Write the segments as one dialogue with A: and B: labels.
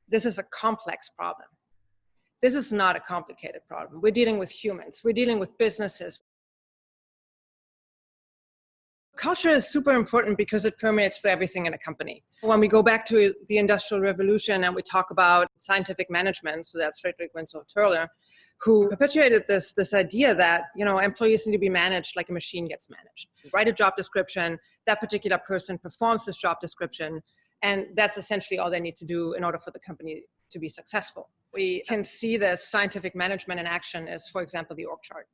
A: This is a complex problem. This is not a complicated problem. We're dealing with humans. We're dealing with businesses. Culture is super important because it permeates through everything in a company. When we go back to the Industrial Revolution and we talk about scientific management, so that's Friedrich Winthrop who perpetuated this idea that, employees need to be managed like a machine gets managed. You write a job description, that particular person performs this job description, and that's essentially all they need to do in order for the company to be successful. We can see this scientific management in action as, for example, the org chart.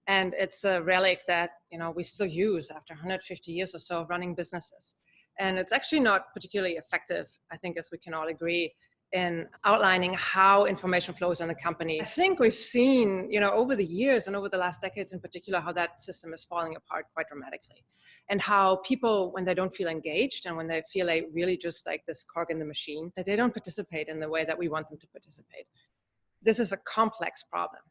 A: And it's a relic that, we still use after 150 years or so of running businesses. And it's actually not particularly effective, I think, as we can all agree, in outlining how information flows in the company. I think we've seen, over the years and over the last decades in particular, how that system is falling apart quite dramatically. And how people, when they don't feel engaged and when they feel like really just like this cog in the machine, that they don't participate in the way that we want them to participate. This is a complex problem.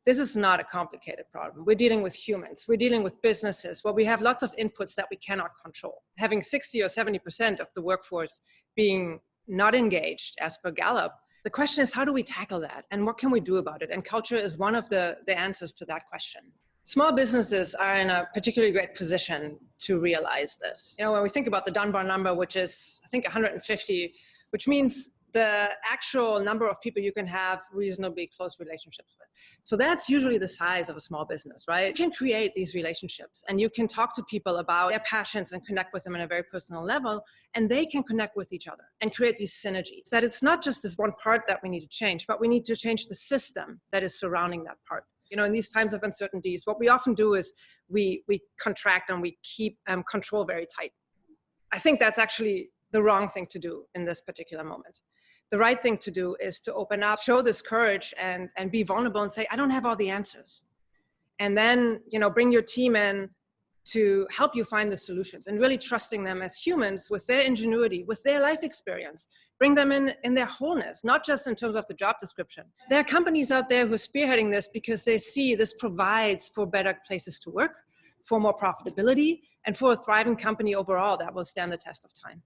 A: This is not a complicated problem. We're dealing with humans. We're dealing with businesses where we have lots of inputs that we cannot control. Having 60 or 70% of the workforce being not engaged, as per Gallup, the question is, how do we tackle that? And what can we do about it? And culture is one of the answers to that question. Small businesses are in a particularly great position to realize this. When we think about the Dunbar number, which is, I think, 150, which means the actual number of people you can have reasonably close relationships with. So that's usually the size of a small business, right? You can create these relationships and you can talk to people about their passions and connect with them on a very personal level, and they can connect with each other and create these synergies. That it's not just this one part that we need to change, but we need to change the system that is surrounding that part. In these times of uncertainties, what we often do is we contract and we keep control very tight. I think that's actually the wrong thing to do in this particular moment. The right thing to do is to open up, show this courage and be vulnerable and say, I don't have all the answers. And then, bring your team in to help you find the solutions and really trusting them as humans with their ingenuity, with their life experience. Bring them in their wholeness, not just in terms of the job description. There are companies out there who are spearheading this because they see this provides for better places to work, for more profitability, and for a thriving company overall that will stand the test of time.